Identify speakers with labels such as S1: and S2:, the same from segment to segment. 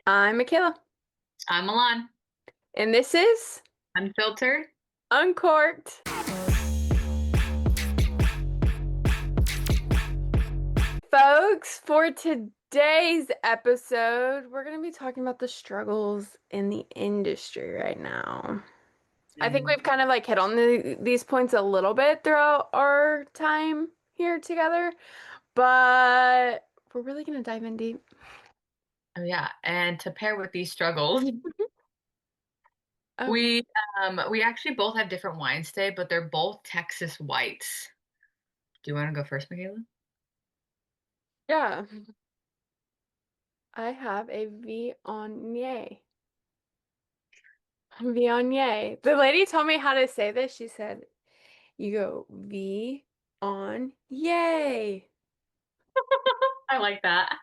S1: I'm Michaela,
S2: I'm Milan.
S1: and this is
S2: Unfiltered.
S1: Uncorked. Folks, for today's episode, we're going to be talking about the struggles in the industry right now. I think
S2: Mm.
S1: we've kind of like hit on these points a little bit throughout our time here together, but we're really going to dive in deep.
S2: Oh yeah, and to pair with these struggles,
S1: Oh,
S2: we we actually both have different wines today, but they're both Texas whites. Do you want to go first, Michaela?
S1: yeah. I have a Viognier. Viognier. The lady told me how to say this. She said, you go V on yay
S2: I like that.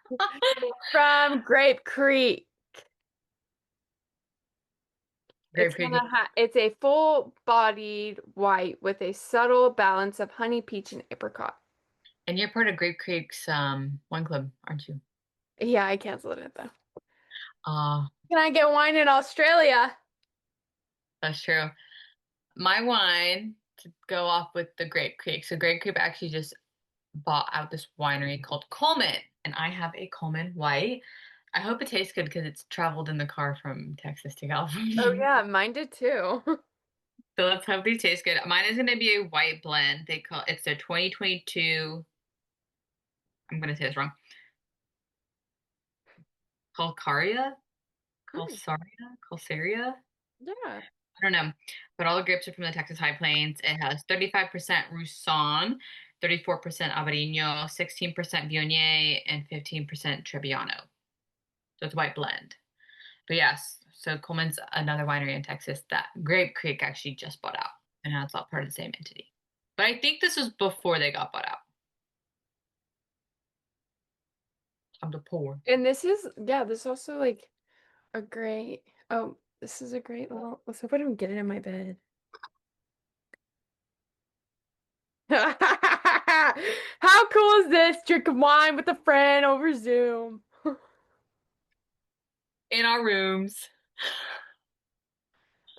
S1: from Grape Creek.
S2: Grape Creek.
S1: It's a full-bodied white with a subtle balance of honey, peach, and apricot.
S2: And you're part of Grape Creek's wine club, aren't you?
S1: Yeah, I canceled it though.
S2: Uh,
S1: Can I get wine in Australia?
S2: that's true. My wine to go off with the Grape Creek. So Grape Creek actually just bought out this winery called Coleman, and I have a Coleman white. I hope it tastes good because it's traveled in the car from Texas to
S1: Oh
S2: California.
S1: yeah, mine did too.
S2: So let's hope these taste good. Mine is going to be a white blend. It's their 2022. I'm going to say this wrong. Calcaria,
S1: Mm,
S2: Calcaria.
S1: yeah.
S2: I don't know, but all the grapes are from the Texas High Plains. It has 35% Roussanne, 34% Albarino, 16% Viognier, and 15% Trebbiano. So it's a white blend. But yes, so Coleman's another winery in Texas that Grape Creek actually just bought out, and now it's all part of the same entity. But I think this was before they got bought out. Time to pour.
S1: And this is, yeah, this is also like a great, oh, this is a great little, let's hope I don't get it in my bed. How cool is this? Drink wine with a friend over Zoom.
S2: In our rooms.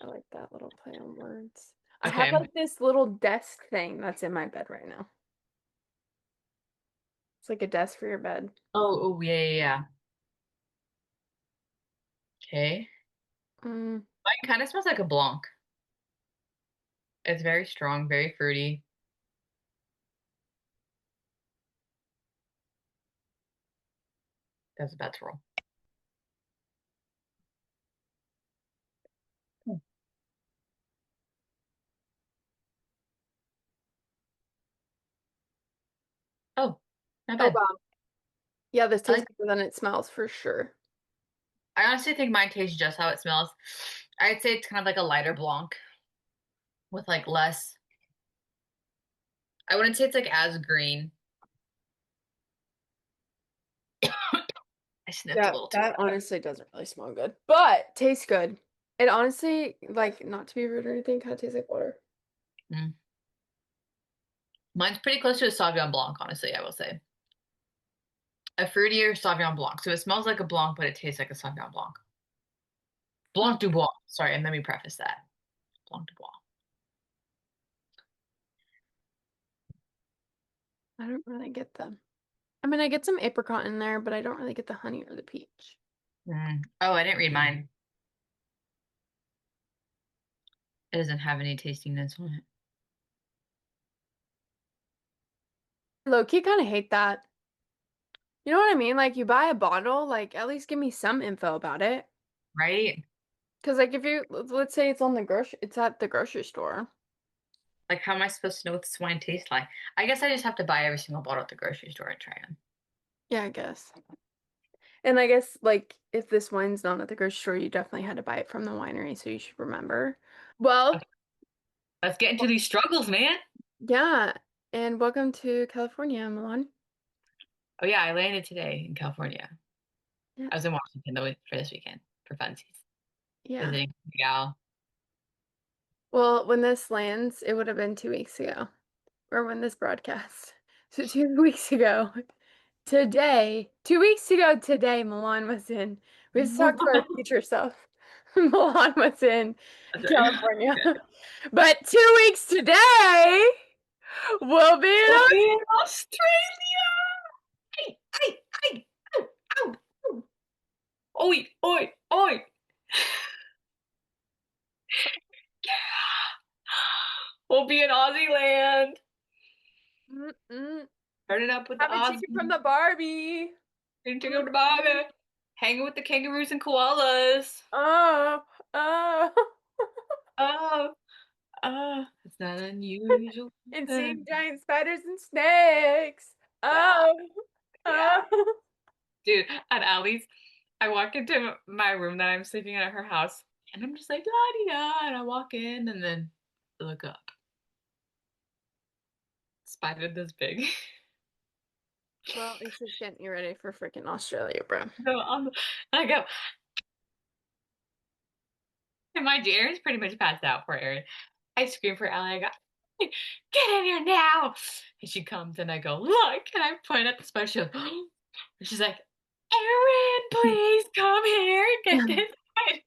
S1: I like that little play on words. I have
S2: Okay.
S1: like this little desk thing that's in my bed right now. It's like a desk for your bed.
S2: Oh, yeah, yeah, yeah. Okay.
S1: Mm.
S2: Mine kind of smells like a Blanc. It's very strong, very fruity. That's about to roll. Hmm. Oh, not
S1: Oh
S2: bad.
S1: wow. Yeah, this
S2: I
S1: tastes
S2: like,
S1: better than it smells for sure.
S2: I honestly think mine tastes just how it smells. I'd say it's kind of like a lighter Blanc with like less. I wouldn't say it's like as green. I sniffed a
S1: Yeah,
S2: little too
S1: that honestly doesn't really smell good, but tastes good. It honestly, like, not to be rude or anything, kind of tastes like water.
S2: much. Mine's pretty close to a Sauvignon Blanc, honestly, I will say. A fruitier Sauvignon Blanc. So it smells like a Blanc, but it tastes like a Sauvignon Blanc.
S1: Hmm.
S2: Blanc du Bois. Sorry, and let me preface that. Blanc du Bois.
S1: I don't really get them. I mean, I get some apricot in there, but I don't really get the honey or the peach.
S2: Oh, I didn't read mine. It doesn't have any tasting notes on it.
S1: Low-key kind of hate that. You know what I mean? Like, you buy a bottle, like, at least give me some info about it.
S2: Right?
S1: Because, like, if you, let's say it's at the grocery store.
S2: Like, how am I supposed to know what this wine tastes like? I guess I just have to buy every single bottle at the grocery store and try them.
S1: Yeah, I guess. And I guess, like, if this wine's not at the grocery store, you definitely had to buy it from the winery, so you should remember. Well,
S2: Okay, let's get into these struggles, man.
S1: yeah. And welcome to California, Milan.
S2: Oh yeah, I landed today in California.
S1: Yeah.
S2: I was in Washington though for this weekend for funsies,
S1: Yeah.
S2: visiting the gal.
S1: Well, when this lands, it would have been 2 weeks ago, or when this broadcast. So 2 weeks ago. Today, 2 weeks ago today, Milan was in. We have to talk to our future self. Milan was in
S2: That's right.
S1: California. But 2 weeks today, we'll be in
S2: We'll be in Australia. Ay, ay, ay, ow, ow, ow. Oi, oi, oi. We'll be in Aussie land.
S1: Mm-mm.
S2: Turning up with the
S1: Have a chicken from
S2: Aussie.
S1: the Barbie.
S2: Didn't you go to
S1: Mm-mm.
S2: Baga? Hanging with the kangaroos and koalas.
S1: Oh, oh.
S2: Oh, it's not unusual.
S1: And
S2: Yeah,
S1: seeing giant spiders and snakes. Oh,
S2: yeah.
S1: oh.
S2: Dude, at Allie's, I walk into my room that I'm sleeping in at her house, and I'm just like, la di da, and I walk in and then look up. Spider this big.
S1: Well, it's just getting you ready for freaking Australia, bro.
S2: So I go, and my Aaron's pretty much passed out for Aaron. I scream for Allie. I go, get in here now. And she comes and I go, look. And I point at the spider. She goes, and she's like, Aaron, please come here and get this spider.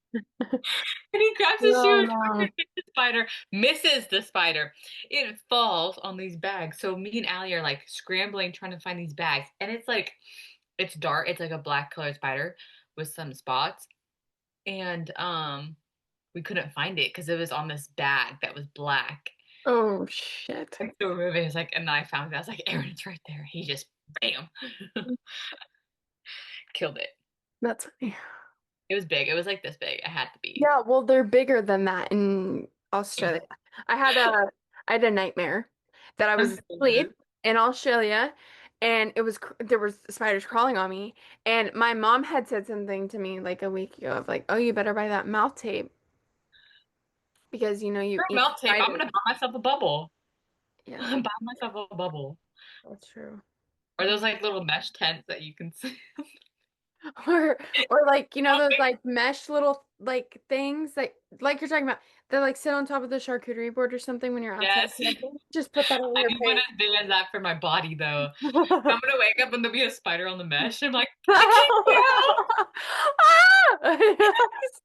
S2: And he grabs his
S1: Oh
S2: shoe, tries to
S1: no.
S2: get the spider, misses the spider. It falls on these bags. So me and Allie are like scrambling, trying to find these bags. And it's like, it's dark. It's like a black colored spider with some spots. And we couldn't find it because it was on this bag that was black.
S1: Oh shit.
S2: And so moving is like, and then I found it. I was like, Aaron, it's right there. He just bam killed it.
S1: That's funny.
S2: It was big. It was like this big. It had to be.
S1: Yeah, well, they're bigger than that in Australia. I had a I had a nightmare that I was asleep in Australia and there was spiders crawling on me and my mom had said something to me like a week ago of like, "Oh, you better buy that mouth tape because you know you
S2: For
S1: eat
S2: melt tape, I'm
S1: spiders."
S2: gonna buy myself a bubble.
S1: Yeah,
S2: Buy myself a bubble.
S1: that's true.
S2: Or those like little mesh tents that you can see.
S1: Or like those like mesh little like things that like you're talking about that like sit on top of the charcuterie board or something when you're outside
S2: Yes.
S1: camping. Just put that over
S2: I
S1: your
S2: need one
S1: face.
S2: as big as that for my body though. I'm gonna wake up and there'll be a spider on the mesh. I'm like, I can't get out.
S1: Ah! You're like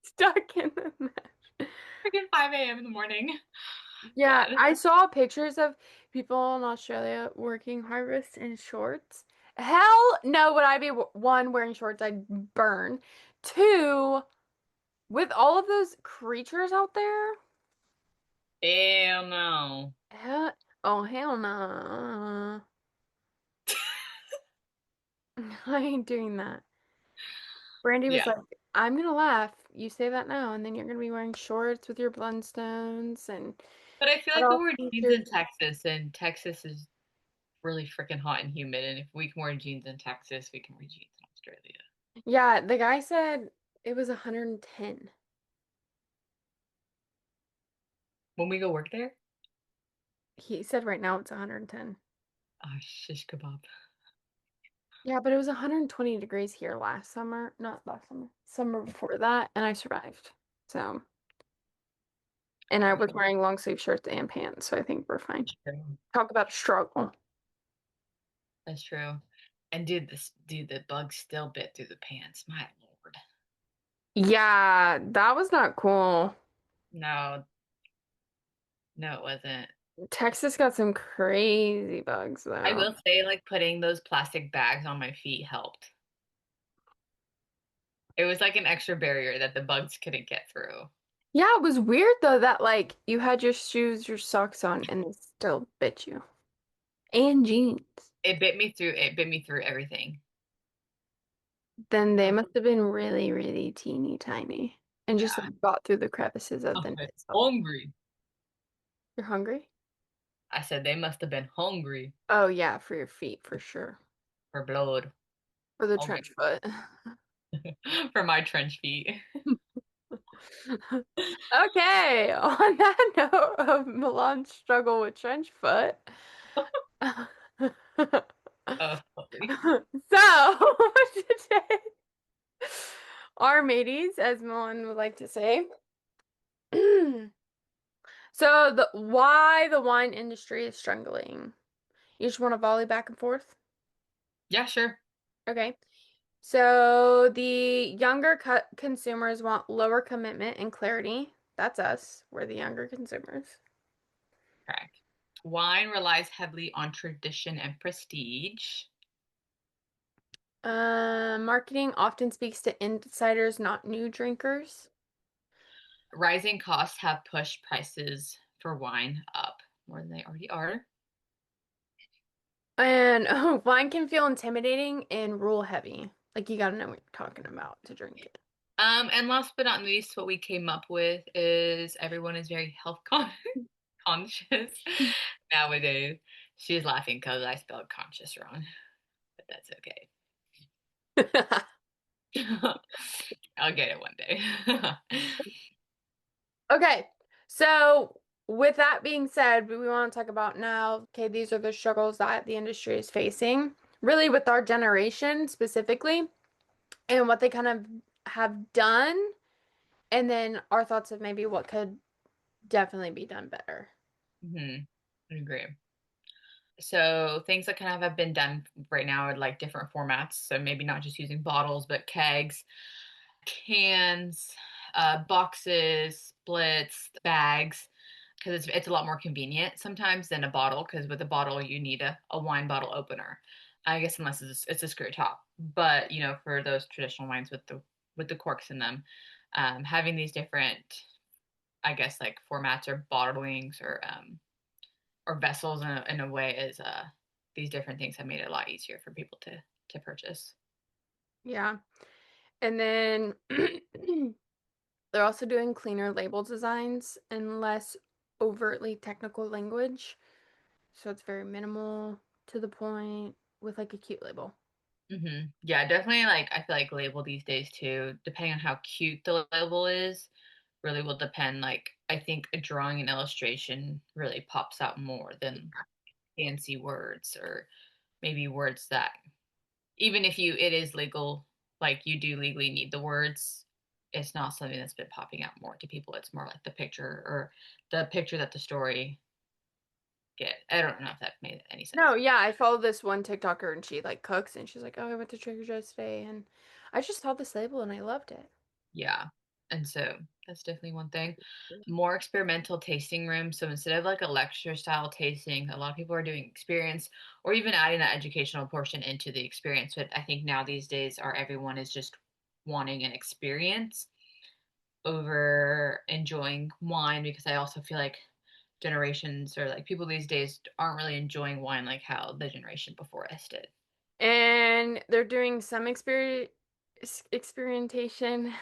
S1: stuck in the mesh.
S2: Freaking 5 a.m. in the morning.
S1: Yeah,
S2: God.
S1: I saw pictures of people in Australia working harvest in shorts. Hell no, would I be one wearing shorts? I'd burn. Two, with all of those creatures out there.
S2: Hell no.
S1: Hell, oh hell no. I ain't doing that. Brandy was
S2: Yeah.
S1: like, I'm gonna laugh. You say that now, and then you're gonna be wearing shorts with your Blundstones and
S2: But I feel
S1: cut
S2: like we
S1: off
S2: wear jeans
S1: features.
S2: in Texas, and Texas is really freaking hot and humid. And if we can wear jeans in Texas, we can wear jeans in Australia.
S1: Yeah, the guy said it was 110.
S2: When we go work there,
S1: He said right now it's 110.
S2: shish kebab.
S1: Yeah, but it was 120 degrees here last summer. Not last summer. Summer before that, and I survived. So, and I was
S2: Okay.
S1: wearing long sleeve shirts and pants, so I think we're fine.
S2: True.
S1: Talk about a struggle.
S2: That's true. And dude, the bug still bit through the pants. My lord.
S1: Yeah, that was not cool.
S2: No, no, it wasn't.
S1: Texas got some crazy bugs
S2: I
S1: though.
S2: will say, like, putting those plastic bags on my feet helped. It was like an extra barrier that the bugs couldn't get through.
S1: Yeah, it was weird though that like you had your shoes, your socks on, and they still bit you. And jeans.
S2: It bit me through everything.
S1: Then they
S2: I
S1: must have been really, really teeny tiny and just
S2: Yeah.
S1: like got through the crevices of
S2: I
S1: the
S2: was
S1: nails.
S2: hungry.
S1: You're hungry?
S2: I said they must have been hungry
S1: Oh yeah, for your feet for sure.
S2: for blood.
S1: For the
S2: I'll
S1: trench foot.
S2: for my trench feet.
S1: Okay, on that note of Milan's struggle with trench foot.
S2: Holy.
S1: So, today, our mateys, as Milan would like to say. So, the why the wine industry is struggling. You just want to volley back and forth?
S2: Yeah, sure.
S1: Okay. So the younger consumers want lower commitment and clarity. That's us. We're the younger consumers.
S2: Correct. Wine relies heavily on tradition and prestige.
S1: Marketing often speaks to insiders, not new drinkers.
S2: Rising costs have pushed prices for wine up more than they already are.
S1: And wine can feel intimidating and rule heavy. Like you gotta know what you're talking about to drink it.
S2: And last but not least, what we came up with is everyone is very conscious nowadays. She's laughing because I spelled conscious wrong, but that's okay. I'll get it one day.
S1: Okay, so with that being said, we want to talk about now, okay, these are the struggles that the industry is facing, really with our generation specifically, and what they kind of have done, and then our thoughts of maybe what could definitely be done better.
S2: I agree. So things that kind of have been done right now are like different formats. So maybe not just using bottles, but kegs, cans, boxes, splits, bags, because it's a lot more convenient sometimes than a bottle. Because with a bottle, you need a wine bottle opener. I guess unless it's a screw top. But for those traditional wines with the corks in them, having these different, I guess, like formats or bottlings or vessels in a way is these different things have made it a lot easier for people to purchase.
S1: Yeah. And then they're also doing cleaner label designs and less overtly technical language. So it's very minimal to the point with like a cute label.
S2: Yeah, definitely. Like I feel like label these days too, depending on how cute the label is, really will depend. Like I think a drawing and illustration really pops out more than fancy words or maybe words that even if it is legal, like you do legally need the words, it's not something that's been popping out more to people. It's more like the picture or the picture that the story get. I don't know if that made any
S1: No,
S2: sense.
S1: yeah, I follow this one TikToker and she like cooks and she's like, "Oh, I went to Trader Joe's today and I just saw this label and I loved it."
S2: Yeah. And so that's definitely one thing. More experimental tasting rooms. So instead of like a lecture style tasting, a lot of people are doing experience or even adding that educational portion into the experience. But I think now these days are everyone is just wanting an experience over enjoying wine because I also feel like generations or like people these days aren't really enjoying wine like how the generation before us did.
S1: And they're doing some experimentation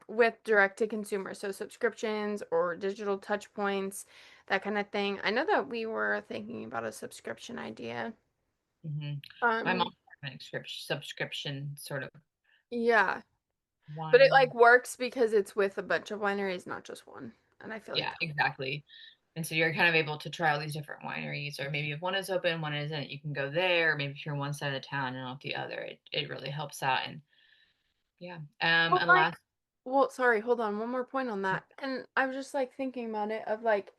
S1: with direct to consumer, so subscriptions or digital touch points, that kind of thing. I know that we were thinking about a subscription idea.
S2: hmm My mom
S1: Um,
S2: had an subscription sort of
S1: yeah, but it
S2: wine.
S1: like works because it's with a bunch of wineries, not just one. And I feel like
S2: Yeah, exactly. And so you're kind of able to try all these different wineries, or maybe if one is open, one isn't, you can go there. Or maybe if you're on one side of the town and not the other, it really helps out. And yeah.
S1: well,
S2: And
S1: like,
S2: last,
S1: well, sorry, hold on, one more point on that. And I was just like thinking about it of like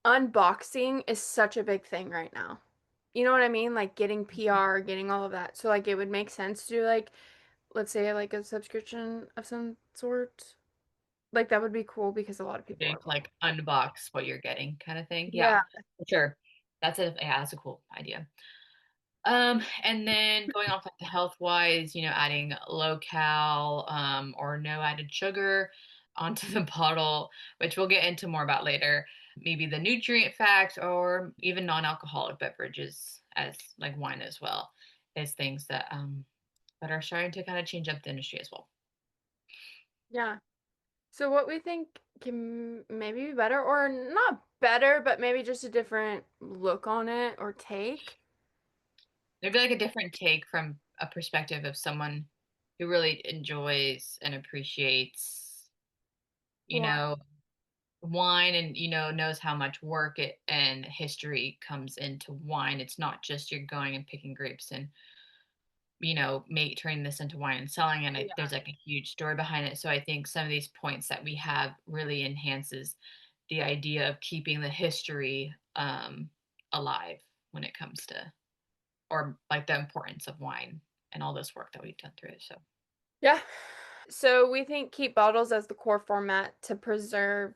S1: unboxing is such a big thing right now. You know what I mean? Like getting PR, getting all of that. So like it would make sense to do like let's say like a subscription of some sort. Like that would be cool because a lot of people
S2: to
S1: are.
S2: like unbox what you're getting kind of thing. Yeah,
S1: Yeah.
S2: for sure. That's a cool idea. And then going off like the health wise, adding low cal or no added sugar onto the bottle, which we'll get into more about later. Maybe the nutrient facts or even non-alcoholic beverages as like wine as well is things that are starting to kind of change up the industry as well.
S1: Yeah. So what we think can maybe be better or not better, but maybe just a different look on it or take.
S2: Maybe like a different take from a perspective of someone who really enjoys and appreciates, you
S1: Well,
S2: know, wine and knows how much work it and history comes into wine. It's not just you're going and picking grapes and make turning this into wine and selling it. There's
S1: yeah.
S2: like a huge story behind it. So I think some of these points that we have really enhances the idea of keeping the history alive when it comes to or like the importance of wine. and all this work that we've done through it. So
S1: Yeah. So we think keep bottles as the core format to preserve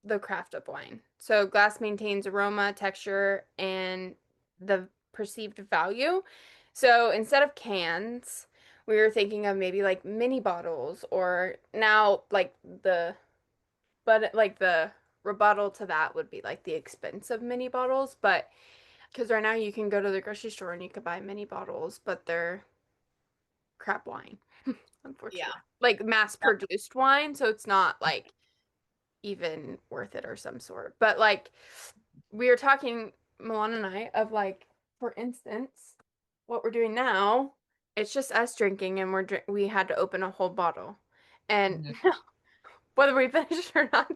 S1: the craft of wine. So glass maintains aroma, texture, and the perceived value. So instead of cans, we were thinking of maybe like mini bottles or now like the rebuttal to that would be like the expense of mini bottles, but because right now you can go to the grocery store and you could buy mini bottles, but they're crap wine,
S2: yeah.
S1: unfortunately. Like mass
S2: Yep.
S1: produced wine, so it's not like even worth it or some sort. But like we were talking, Milan and I, of like, for instance, what we're doing now, it's just us drinking and we had to open a whole bottle. And
S2: Mhm.
S1: whether we finish or not,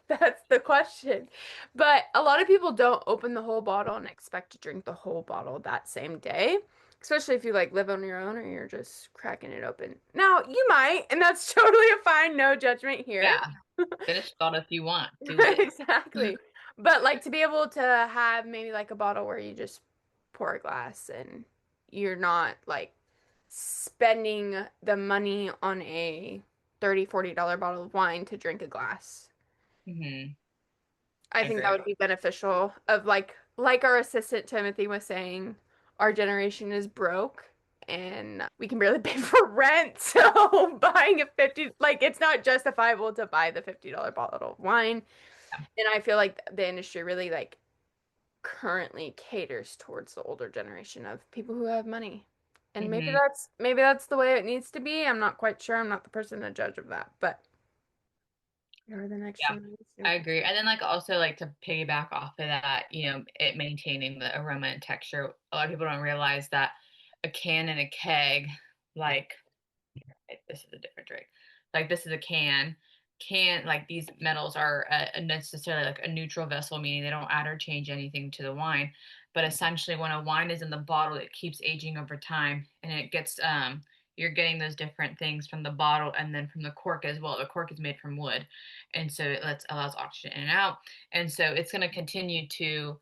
S1: that's the question. But a lot of people don't open the whole bottle and expect to drink the whole bottle that same day. Especially if you like live on your own or you're just cracking it open. Now, you might, and that's totally a fine, no judgment here.
S2: Yeah. Finish thought if you want. Do it.
S1: Exactly. But like to be able to have maybe like a bottle where you just pour a glass and you're not like spending the money on a $30, $40 bottle of wine to drink a glass.
S2: Hmm.
S1: I think that
S2: Agree.
S1: would be beneficial of like our assistant Timothy was saying, our generation is broke and we can barely pay for rent. So buying a 50 like it's not justifiable to buy the $50 bottle of wine.
S2: Yeah.
S1: And I feel like the industry really like currently caters towards the older generation of people who have money. And
S2: Hmm.
S1: maybe that's the way it needs to be. I'm not quite sure. I'm not the person to judge of that, but you're the next
S2: Yeah. I
S1: generation.
S2: agree. And then like also like to piggyback off of that, it maintaining the aroma and texture. A lot of people don't realize that a can and a keg, like this is a different drink. Like this is a can. Can like these metals are necessarily like a neutral vessel, meaning they don't add or change anything to the wine. But essentially, when a wine is in the bottle, it keeps aging over time, and it gets you're getting those different things from the bottle and then from the cork as well. The cork is made from wood, and so allows oxygen in and out, and so it's going to continue to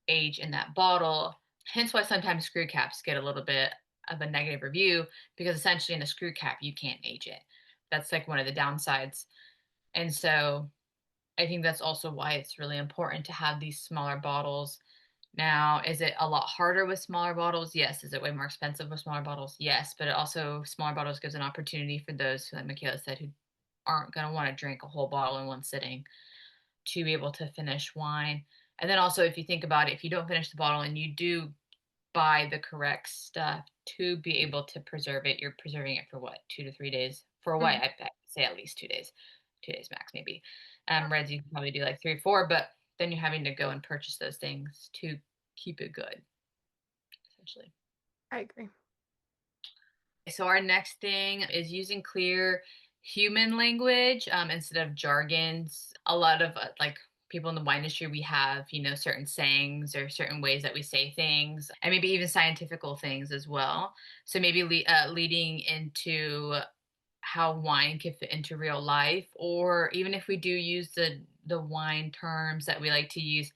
S2: age in that bottle. Hence why sometimes screw caps get a little bit of a negative review because essentially in a screw cap you can't age it. That's like one of the downsides. And so I think that's also why it's really important to have these smaller bottles. Now, is it a lot harder with smaller bottles? Yes. Is it way more expensive with smaller bottles? Yes. But it also smaller bottles gives an opportunity for those who, like Michaela said, who aren't going to want to drink a whole bottle in one sitting to be able to finish wine. And then also, if you think about it, if you don't finish the bottle and you do buy the correct stuff to be able to preserve it, you're preserving it for what, 2 to 3 days? For a white,
S1: Mhm.
S2: I say at least 2 days, 2 days max, maybe. Reds, you can probably do like 3 or 4, but then you're having to go and purchase those things to keep it good, essentially.
S1: I agree.
S2: So our next thing is using clear human language instead of jargons. A lot of like people in the wine industry, we have certain sayings or certain ways that we say things, and maybe even scientifical things as well. So maybe leading into how wine can fit into real life, or even if we do use the wine terms that we like to use,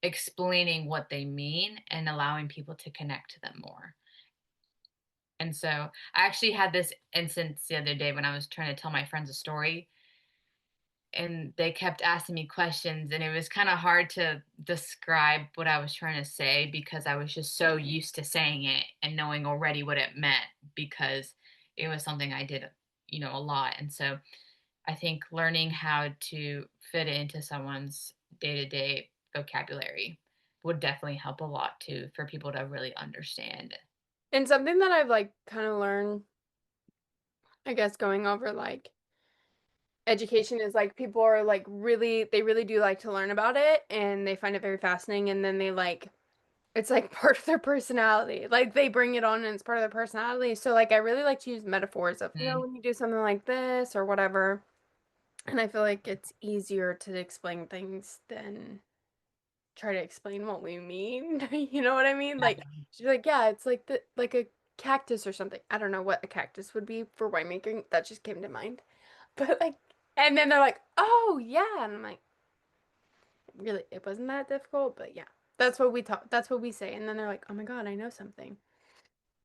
S2: explaining what they mean and allowing people to connect to them more. And so I actually had this instance the other day when I was trying to tell my friends a story, and they kept asking me questions, and it was kind of hard to describe what I was trying to say because I was just so used to saying it and knowing already what it meant because it was something I did, a lot. And so I think learning how to fit it into someone's day-to-day vocabulary would definitely help a lot too for people to really understand.
S1: And something that I've like kind of learned, I guess, going over like education is like people are like they really do like to learn about it and they find it very fascinating and then they like it's like part of their personality. Like they bring it on and it's part of their personality. So like I really like to use metaphors of,
S2: Mm,
S1: when you do something like this or whatever. And I feel like it's easier to explain things than try to explain what we mean. You know what I mean? Like she's like, yeah, it's like like a cactus or something. I don't know what a cactus would be for winemaking. That just came to mind. But like, and then they're like, oh yeah, and I'm like, really, it wasn't that difficult, but yeah, that's what we talk. That's what we say, and then they're like, oh my God, I know something.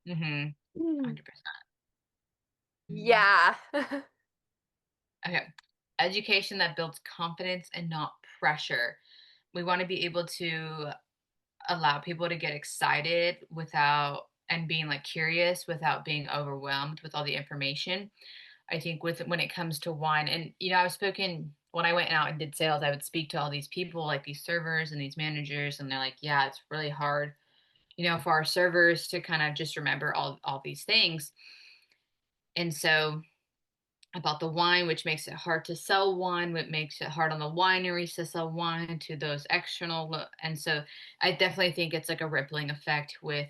S2: Mm-hmm.
S1: Mm.
S2: 100%.
S1: Yeah.
S2: Okay. Education that builds confidence and not pressure. We want to be able to allow people to get excited without and being like curious without being overwhelmed with all the information. I think with when it comes to wine, and I've spoken when I went out and did sales, I would speak to all these people, like these servers and these managers, and they're like, yeah, it's really hard, for our servers to kind of just remember all these things. And so about the wine, which makes it hard to sell wine, what makes it hard on the wineries to sell wine to those external. And so I definitely think it's like a rippling effect with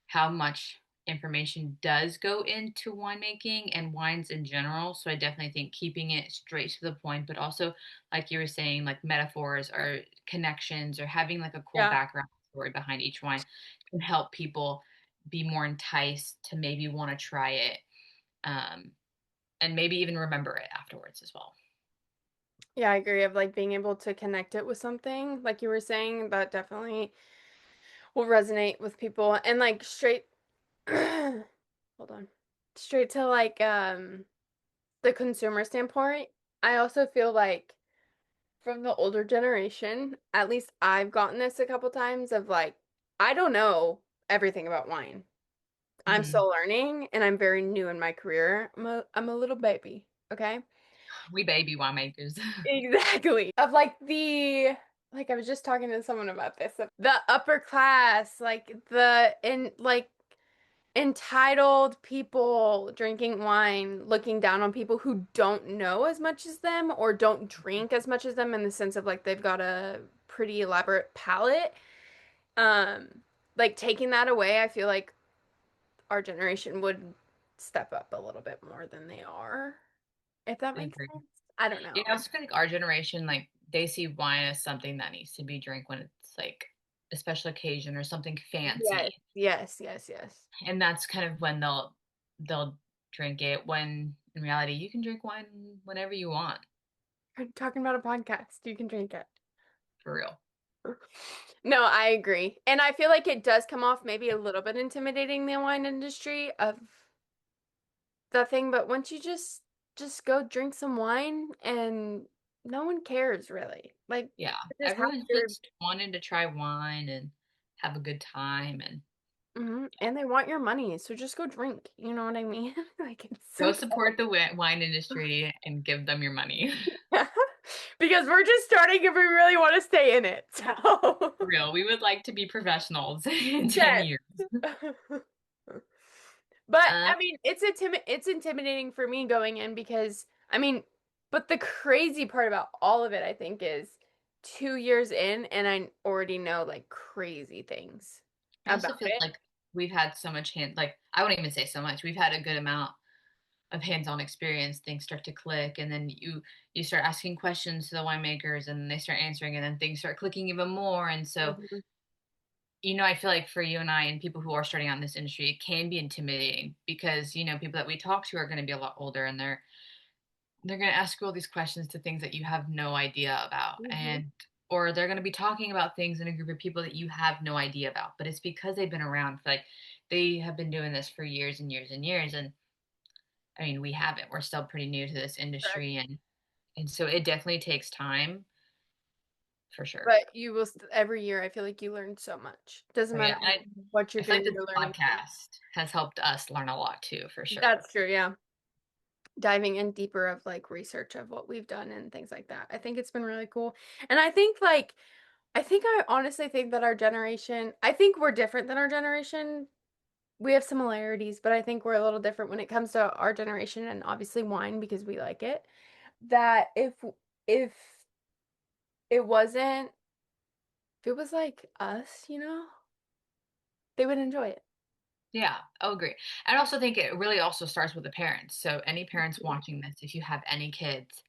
S2: how much information does go into winemaking and wines in general. So I definitely think keeping it straight to the point, but also, like you were saying, like metaphors or connections or having like a cool
S1: Yeah.
S2: background story behind each wine can help people be more enticed to maybe want to try it. Um, and maybe even remember it afterwards as well.
S1: Yeah, I agree of like being able to connect it with something, like you were saying, that definitely will resonate with people and like straight hold on. Straight to like the consumer standpoint. I also feel like from the older generation, at least I've gotten this a couple times of like I don't know everything about wine. I'm
S2: Hmm.
S1: still learning and I'm very new in my career. I'm a little baby, okay?
S2: We baby winemakers.
S1: Exactly. Of like I was just talking to someone about this. Of the upper class, like the in like entitled people drinking wine, looking down on people who don't know as much as them or don't drink as much as them in the sense of like they've got a pretty elaborate palate. Like taking that away, I feel like our generation would step up a little bit more than they are, if that
S2: I
S1: makes
S2: agree.
S1: sense. I don't
S2: I
S1: know.
S2: also feel like our generation, like they see wine as something that needs to be drink when it's like a special occasion or something
S1: Yes,
S2: fancy.
S1: yes, yes, yes.
S2: And that's kind of when they'll drink it when in reality you can drink wine whenever you want,
S1: I'm talking about a podcast. You can drink it.
S2: for real.
S1: No, I agree. And I feel like it does come off maybe a little bit intimidating the wine industry of the thing, but once you just go drink some wine and no one cares really. Like
S2: Yeah.
S1: just have
S2: Everyone's
S1: your
S2: just wanting to try wine and have a good time and
S1: and they want your money, so just go drink. You know what I mean? Like it's
S2: go
S1: simple.
S2: support the wine industry and give them your money.
S1: Because we're just starting if we really want to stay in it. So
S2: For real. We would like to be professionals in 10
S1: yes.
S2: years.
S1: But
S2: Um,
S1: I mean, it's intimidating for me going in because I mean, but the crazy part about all of it, I think, is 2 years in and I already know like crazy things
S2: I
S1: about
S2: also feel
S1: it.
S2: like we've had so much like I wouldn't even say so much. We've had a good amount of hands-on experience. Things start to click, and then you start asking questions to the winemakers, and they start answering, and then things start clicking even more. And so,
S1: Mhm.
S2: I feel like for you and I and people who are starting out in this industry, it can be intimidating because people that we talk to are going to be a lot older, and they're going to ask you all these questions to things that you have no idea about,
S1: Mhm.
S2: and or they're going to be talking about things in a group of people that you have no idea about, but it's because they've been around for like they have been doing this for years and years and years. And I mean, we haven't. We're still pretty new to this
S1: Correct.
S2: industry, and so it definitely takes time for sure.
S1: But you will every year, I feel like you learn so much. Doesn't
S2: Oh
S1: matter
S2: yeah, and
S1: what you're
S2: I feel like
S1: doing,
S2: this
S1: you're learning.
S2: podcast has helped us learn a lot too, for sure.
S1: That's true, yeah. Diving in deeper of like research of what we've done and things like that. I think it's been really cool. And I honestly think that our generation, I think we're different than our generation. We have similarities, but I think we're a little different when it comes to our generation and obviously wine because we like it. That if it wasn't if it was like us, they would enjoy it.
S2: Yeah, I'll agree. I also think it really also starts with the parents. So any parents watching this, if you have any kids,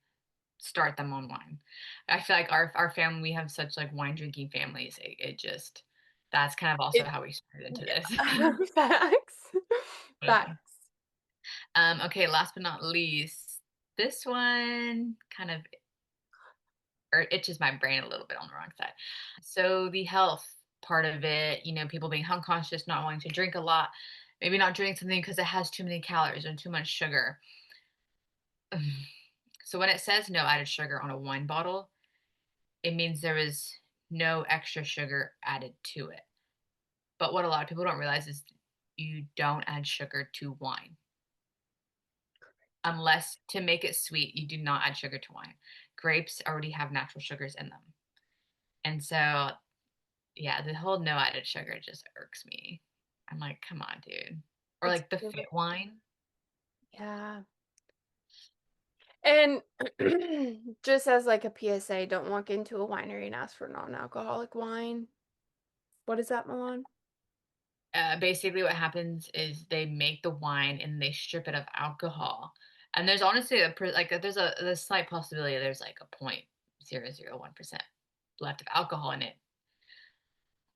S2: start them on wine. I feel like our family, we have such like wine drinking families. It just that's kind of also
S1: It,
S2: how we started into this.
S1: yeah. Facts.
S2: But,
S1: Facts.
S2: okay, last but not least, this one kind of or itches my brain a little bit on the wrong side. So the health part of it, people being health conscious, not wanting to drink a lot. maybe not drink something because it has too many calories or too much sugar. So when it says no added sugar on a wine bottle, it means there is no extra sugar added to it. But what a lot of people don't realize is you don't add sugar to wine. Unless to make it sweet, you do not add sugar to wine. Grapes already have natural sugars in them. And so, yeah, the whole no added sugar just irks me. I'm like, come on, dude. Or
S1: It's
S2: like the
S1: really,
S2: fit wine.
S1: yeah. And just as like a PSA, don't walk into a winery and ask for non-alcoholic wine. What is that, Milan?
S2: Basically, what happens is they make the wine and they strip it of alcohol. And there's honestly there's a slight possibility there's like a 0.001% left of alcohol in it.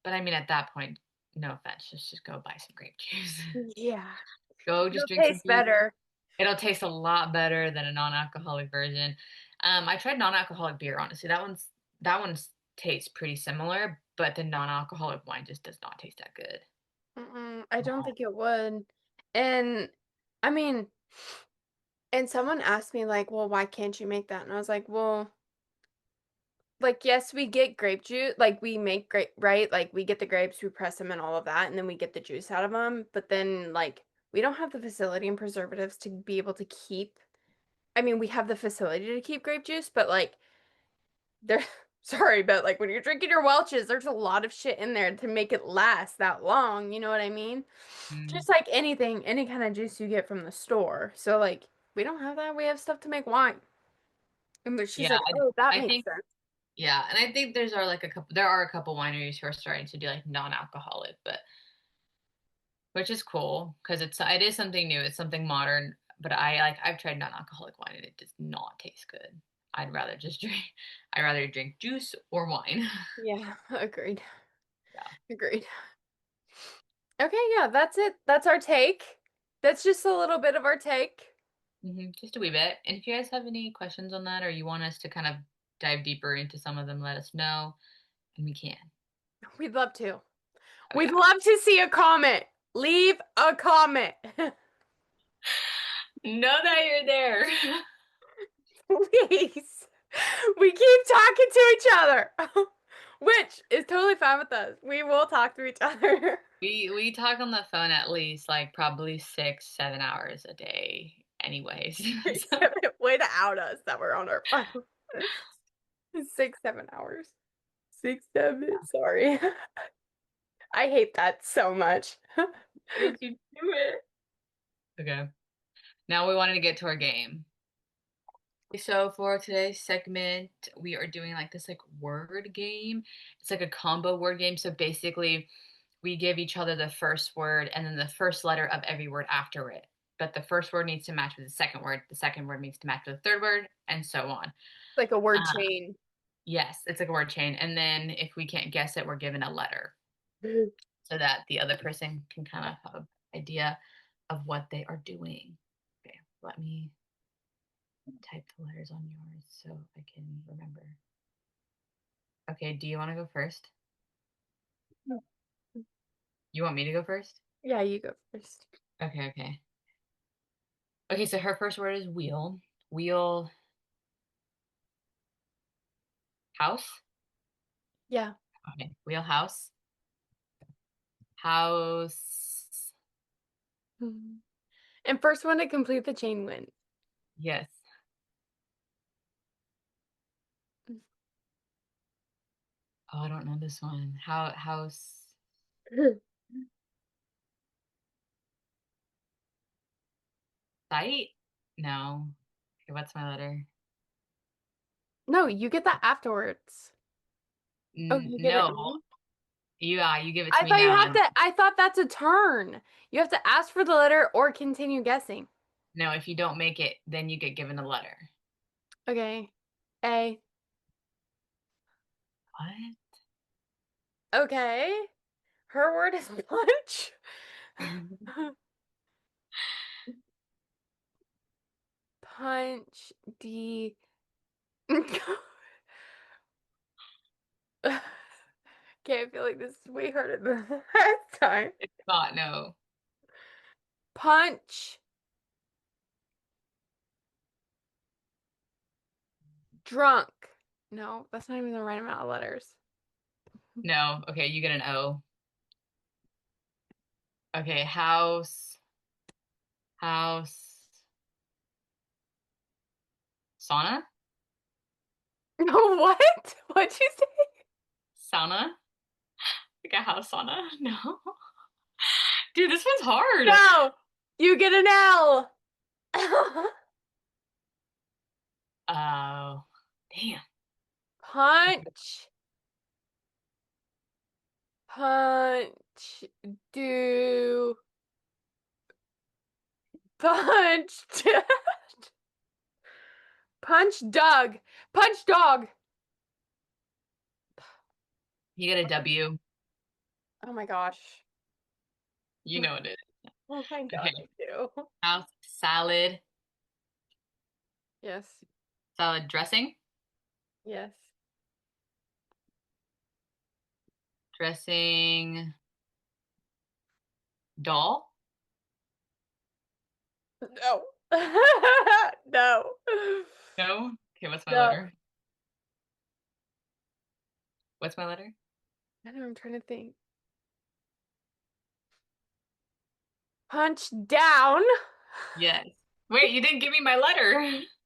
S2: But I mean, at that point, no offense, just go buy some grape juice.
S1: Yeah.
S2: Go just
S1: It'll
S2: drink some
S1: taste
S2: juice.
S1: better.
S2: It'll taste a lot better than a non-alcoholic version. I tried non-alcoholic beer, honestly. That one's tastes pretty similar, but the non-alcoholic wine just does not taste that good.
S1: I don't think it would. And I mean, and someone asked me like, "Well, why can't you make that?" And I was like, "Well, like yes, we get grape juice, like we make grape, right? Like we get the grapes, we press them and all of that, and then we get the juice out of them, but then like we don't have the facility and preservatives to be able to keep. I mean, we have the facility to keep grape juice, but like there sorry, but like when you're drinking your Welch's, there's a lot of shit in there to make it last that long, you know what I mean?
S2: Mm.
S1: Just like anything, any kind of juice you get from the store. So like we don't have that. We have stuff to make wine. And then she's
S2: Yeah,
S1: like, "Oh, that
S2: I
S1: makes
S2: think
S1: sense."
S2: yeah, and I think there are a couple wineries who are starting to do like non-alcoholic, but which is cool because it is something new, it's something modern. But I've tried non-alcoholic wine and it does not taste good. I'd rather just drink I'd rather drink juice or wine.
S1: Yeah, agreed.
S2: Yeah.
S1: Agreed. Okay, yeah, that's it. That's our take. That's just a little bit of our take.
S2: Just a wee bit. And if you guys have any questions on that or you want us to kind of dive deeper into some of them, let us know and we can.
S1: We'd love to.
S2: Oh
S1: We'd
S2: yeah.
S1: love to see a comment. Leave a comment.
S2: Know that you're there.
S1: Please. We keep talking to each other, which is totally fine with us. We will talk to each other.
S2: We talk on the phone at least like probably 6, 7 hours a day anyways. So,
S1: Except way to out us that we're on our phone. 6, 7 hours. 6, 7. Sorry. I hate that so much.
S2: why did you do it? Okay. Now we wanted to get to our game. So for today's segment, we are doing like this like word game. It's like a combo word game. So basically, we give each other the first word and then the first letter of every word after it. But the first word needs to match with the second word. The second word needs to match with the third word, and so on.
S1: Like a word
S2: Uh,
S1: chain.
S2: yes, it's like a word chain. And then if we can't guess it, we're given a letter so that the other person can kind of have an idea of what they are doing. Okay, let me type the letters on yours so I can remember. Okay, do you want to go first? You want me to go first?
S1: Yeah, you go first.
S2: Okay, okay. Okay, so her first word is wheel. Wheel house.
S1: Yeah.
S2: Okay, wheelhouse. House.
S1: Mhm. And first one to complete the chain wins.
S2: Yes. Oh, I don't know this one. House site? No. Okay, what's my letter?
S1: No, you get that afterwards. Oh, you get it
S2: No.
S1: now?
S2: You give it to
S1: I
S2: me
S1: thought you
S2: now.
S1: have to, I thought that's a turn. You have to ask for the letter or continue guessing.
S2: No, if you don't make it, then you get given a letter.
S1: Okay. A.
S2: What?
S1: Okay. Her word is punch. Punch. D. Okay, I feel like this is way harder than last time.
S2: It's not, no.
S1: Punch. Drunk. No, that's not even the right amount of letters.
S2: No. Okay, you get an O. Okay, house. House. Sauna?
S1: What? What'd you say?
S2: Sauna? Like a house sauna? No. Dude, this one's hard.
S1: No, you get an L.
S2: Oh, damn.
S1: Punch. Punch. Do. Punch. Punch Doug. Punch dog.
S2: You get a W.
S1: Oh my gosh.
S2: You know it is.
S1: Oh my
S2: Okay.
S1: God, I do.
S2: House salad.
S1: Yes.
S2: Salad dressing.
S1: Yes.
S2: Dressing doll.
S1: No. No.
S2: No. Okay, what's my
S1: No.
S2: letter? What's my letter?
S1: I know, I'm trying to think. Punch down.
S2: Yes. Wait, you didn't give me my letter.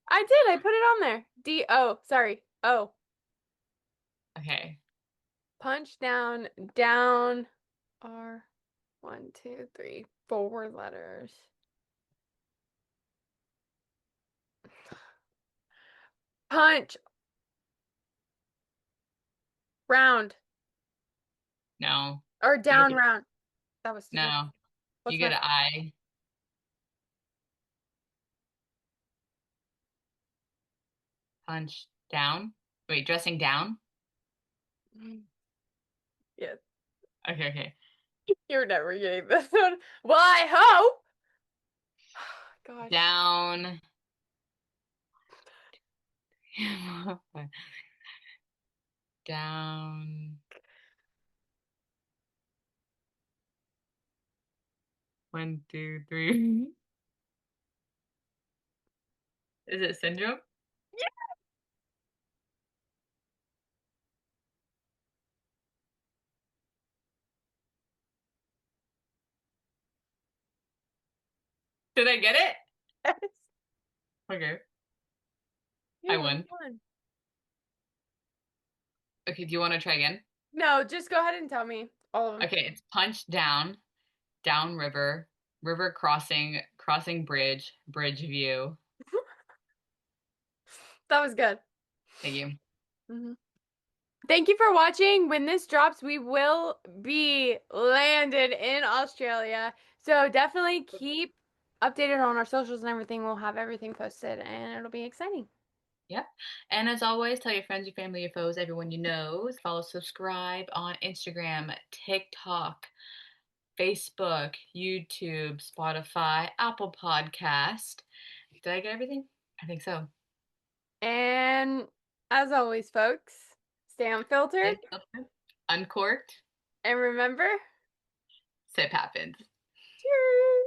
S1: I did. I put it on there. D-O. Sorry. O.
S2: Okay.
S1: Punch down. Down. R. One, two, three, four letters. Punch. Round.
S2: No.
S1: Or
S2: You
S1: down
S2: get
S1: round. That was stupid.
S2: no. You
S1: What's
S2: get
S1: my
S2: an I. Punch down. Wait, dressing down?
S1: Yes.
S2: Okay, okay.
S1: You're never getting this one. Well, I hope. Gosh.
S2: Down. Down. 1, 2, 3. Is it syndrome? Did I get it?
S1: Yes.
S2: Okay. I
S1: Yeah, you
S2: won.
S1: won.
S2: Okay, do you want to try again?
S1: No, just go ahead and tell me all of them.
S2: Okay, it's punch down, down river, river crossing, crossing bridge, bridge view.
S1: That was good.
S2: Thank you.
S1: hmm Thank you for watching. When this drops, we will be landed in Australia. So definitely keep updated on our socials and everything. We'll have everything posted and it'll be exciting.
S2: Yep. And as always, tell your friends, your family, your foes, everyone you know. Follow, subscribe on Instagram, TikTok, Facebook, YouTube, Spotify, Apple Podcast. Did I get everything? I think so.
S1: And as always, folks, stay unfiltered
S2: Uncorked,
S1: and remember,
S2: sip happens.
S1: cheers!